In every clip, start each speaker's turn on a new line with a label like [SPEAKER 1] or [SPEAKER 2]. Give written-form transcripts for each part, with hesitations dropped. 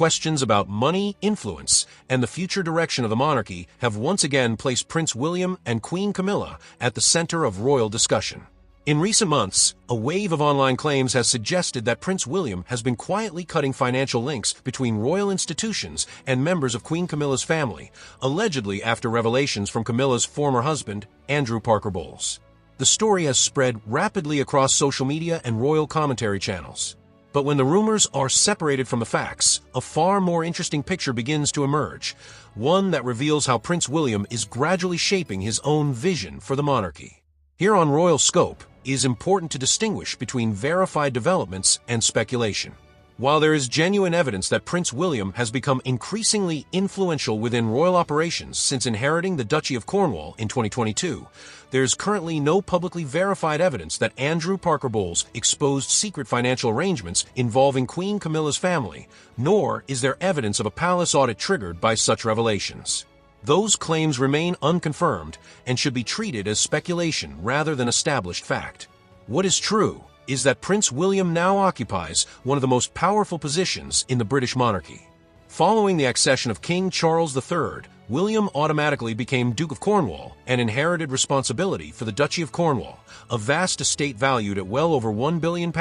[SPEAKER 1] Questions about money, influence, and the future direction of the monarchy have once again placed Prince William and Queen Camilla at the center of royal discussion. In recent months, a wave of online claims has suggested that Prince William has been quietly cutting financial links between royal institutions and members of Queen Camilla's family, allegedly after revelations from Camilla's former husband, Andrew Parker Bowles. The story has spread rapidly across social media and royal commentary channels. But when the rumors are separated from the facts, a far more interesting picture begins to emerge, one that reveals how Prince William is gradually shaping his own vision for the monarchy. Here on Royal Scope, it is important to distinguish between verified developments and speculation. While there is genuine evidence that Prince William has become increasingly influential within royal operations since inheriting the Duchy of Cornwall in 2022, there is currently no publicly verified evidence that Andrew Parker Bowles exposed secret financial arrangements involving Queen Camilla's family, nor is there evidence of a palace audit triggered by such revelations. Those claims remain unconfirmed and should be treated as speculation rather than established fact. What is true is that Prince William now occupies one of the most powerful positions in the British monarchy. Following the accession of King Charles III, William automatically became Duke of Cornwall and inherited responsibility for the Duchy of Cornwall, a vast estate valued at well over £1 billion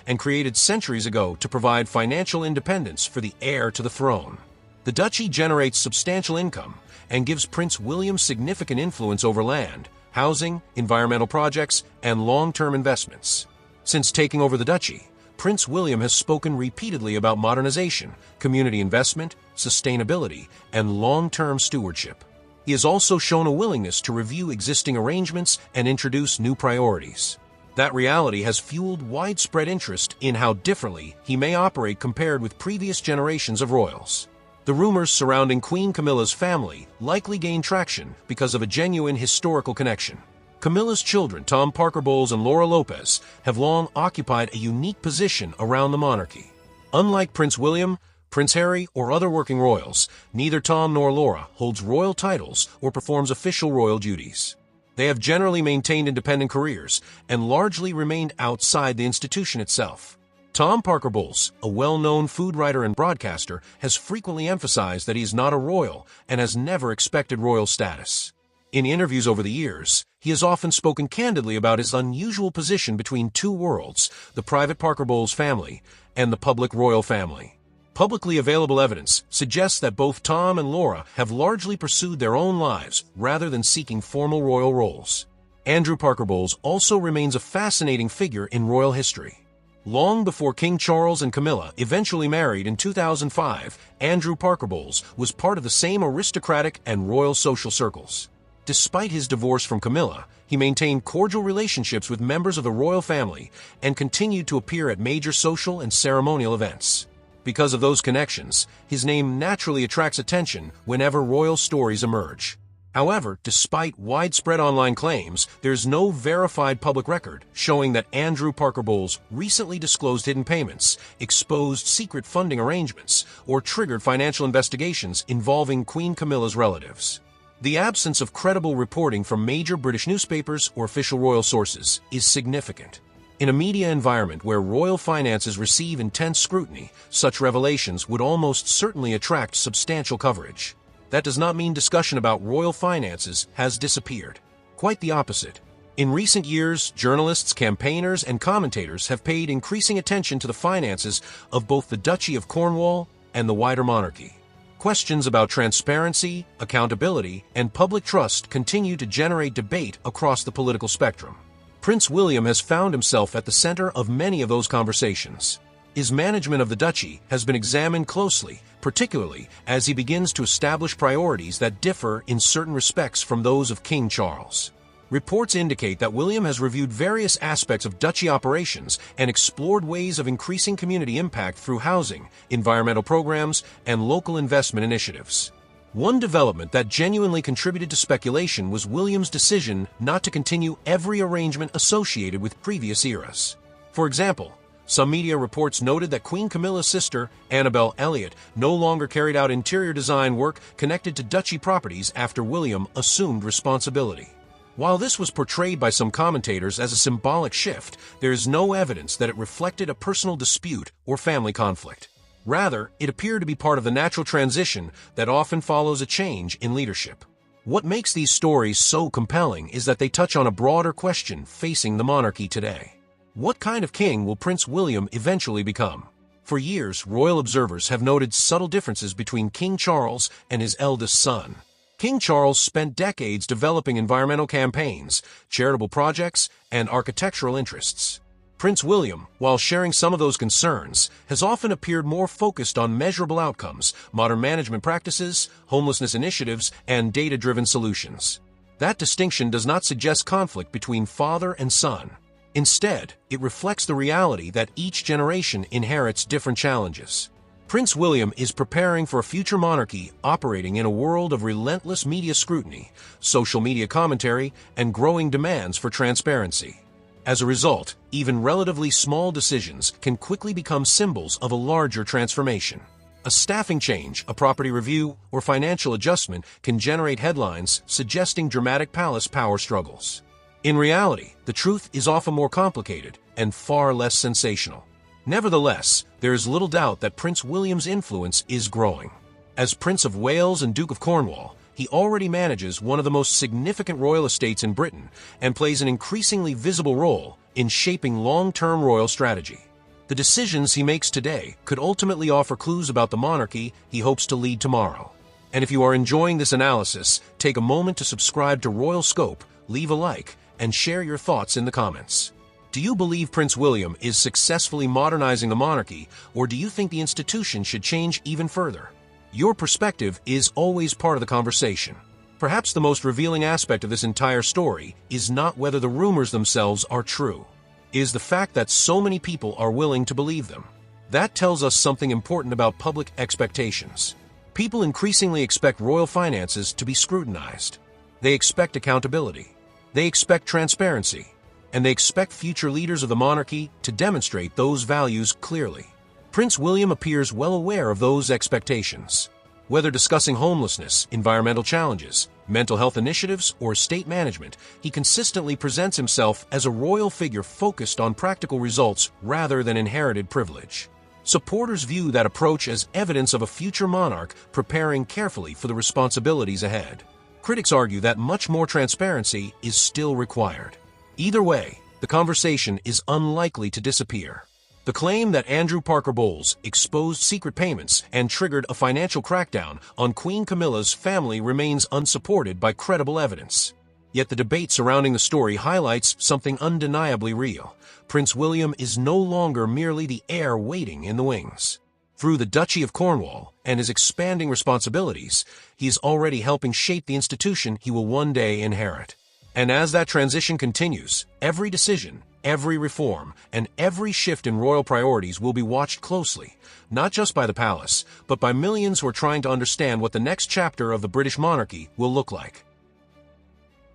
[SPEAKER 1] and created centuries ago to provide financial independence for the heir to the throne. The duchy generates substantial income and gives Prince William significant influence over land, housing, environmental projects, and long-term investments. Since taking over the duchy, Prince William has spoken repeatedly about modernization, community investment, sustainability, and long-term stewardship. He has also shown a willingness to review existing arrangements and introduce new priorities. That reality has fueled widespread interest in how differently he may operate compared with previous generations of royals. The rumors surrounding Queen Camilla's family likely gain traction because of a genuine historical connection. Camilla's children, Tom Parker Bowles and Laura Lopez, have long occupied a unique position around the monarchy. Unlike Prince William, Prince Harry, or other working royals, neither Tom nor Laura holds royal titles or performs official royal duties. They have generally maintained independent careers and largely remained outside the institution itself. Tom Parker Bowles, a well-known food writer and broadcaster, has frequently emphasized that he is not a royal and has never expected royal status. In interviews over the years, he has often spoken candidly about his unusual position between two worlds, the private Parker Bowles family and the public royal family. Publicly available evidence suggests that both Tom and Laura have largely pursued their own lives rather than seeking formal royal roles. Andrew Parker Bowles also remains a fascinating figure in royal history. Long before King Charles and Camilla eventually married in 2005, Andrew Parker Bowles was part of the same aristocratic and royal social circles. Despite his divorce from Camilla, he maintained cordial relationships with members of the royal family and continued to appear at major social and ceremonial events. Because of those connections, his name naturally attracts attention whenever royal stories emerge. However, despite widespread online claims, there's no verified public record showing that Andrew Parker Bowles recently disclosed hidden payments, exposed secret funding arrangements, or triggered financial investigations involving Queen Camilla's relatives. The absence of credible reporting from major British newspapers or official royal sources is significant. In a media environment where royal finances receive intense scrutiny, such revelations would almost certainly attract substantial coverage. That does not mean discussion about royal finances has disappeared. Quite the opposite. In recent years, journalists, campaigners, and commentators have paid increasing attention to the finances of both the Duchy of Cornwall and the wider monarchy. Questions about transparency, accountability, and public trust continue to generate debate across the political spectrum. Prince William has found himself at the center of many of those conversations. His management of the duchy has been examined closely, particularly as he begins to establish priorities that differ in certain respects from those of King Charles. Reports indicate that William has reviewed various aspects of duchy operations and explored ways of increasing community impact through housing, environmental programs, and local investment initiatives. One development that genuinely contributed to speculation was William's decision not to continue every arrangement associated with previous eras. For example, some media reports noted that Queen Camilla's sister, Annabel Elliot, no longer carried out interior design work connected to duchy properties after William assumed responsibility. While this was portrayed by some commentators as a symbolic shift, there is no evidence that it reflected a personal dispute or family conflict. Rather, it appeared to be part of the natural transition that often follows a change in leadership. What makes these stories so compelling is that they touch on a broader question facing the monarchy today. What kind of king will Prince William eventually become? For years, royal observers have noted subtle differences between King Charles and his eldest son. King Charles spent decades developing environmental campaigns, charitable projects, and architectural interests. Prince William, while sharing some of those concerns, has often appeared more focused on measurable outcomes, modern management practices, homelessness initiatives, and data-driven solutions. That distinction does not suggest conflict between father and son. Instead, it reflects the reality that each generation inherits different challenges. Prince William is preparing for a future monarchy operating in a world of relentless media scrutiny, social media commentary, and growing demands for transparency. As a result, even relatively small decisions can quickly become symbols of a larger transformation. A staffing change, a property review, or financial adjustment can generate headlines suggesting dramatic palace power struggles. In reality, the truth is often more complicated and far less sensational. Nevertheless, there is little doubt that Prince William's influence is growing. As Prince of Wales and Duke of Cornwall, he already manages one of the most significant royal estates in Britain and plays an increasingly visible role in shaping long-term royal strategy. The decisions he makes today could ultimately offer clues about the monarchy he hopes to lead tomorrow. And if you are enjoying this analysis, take a moment to subscribe to Royal Scope, leave a like, and share your thoughts in the comments. Do you believe Prince William is successfully modernizing the monarchy, or do you think the institution should change even further? Your perspective is always part of the conversation. Perhaps the most revealing aspect of this entire story is not whether the rumors themselves are true. It is the fact that so many people are willing to believe them. That tells us something important about public expectations. People increasingly expect royal finances to be scrutinized. They expect accountability. They expect transparency. And they expect future leaders of the monarchy to demonstrate those values clearly. Prince William appears well aware of those expectations. Whether discussing homelessness, environmental challenges, mental health initiatives, or state management, he consistently presents himself as a royal figure focused on practical results rather than inherited privilege. Supporters view that approach as evidence of a future monarch preparing carefully for the responsibilities ahead. Critics argue that much more transparency is still required. Either way, the conversation is unlikely to disappear. The claim that Andrew Parker Bowles exposed secret payments and triggered a financial crackdown on Queen Camilla's family remains unsupported by credible evidence. Yet the debate surrounding the story highlights something undeniably real. Prince William is no longer merely the heir waiting in the wings. Through the Duchy of Cornwall and his expanding responsibilities, he is already helping shape the institution he will one day inherit. And as that transition continues, every decision, every reform, and every shift in royal priorities will be watched closely, not just by the palace, but by millions who are trying to understand what the next chapter of the British monarchy will look like.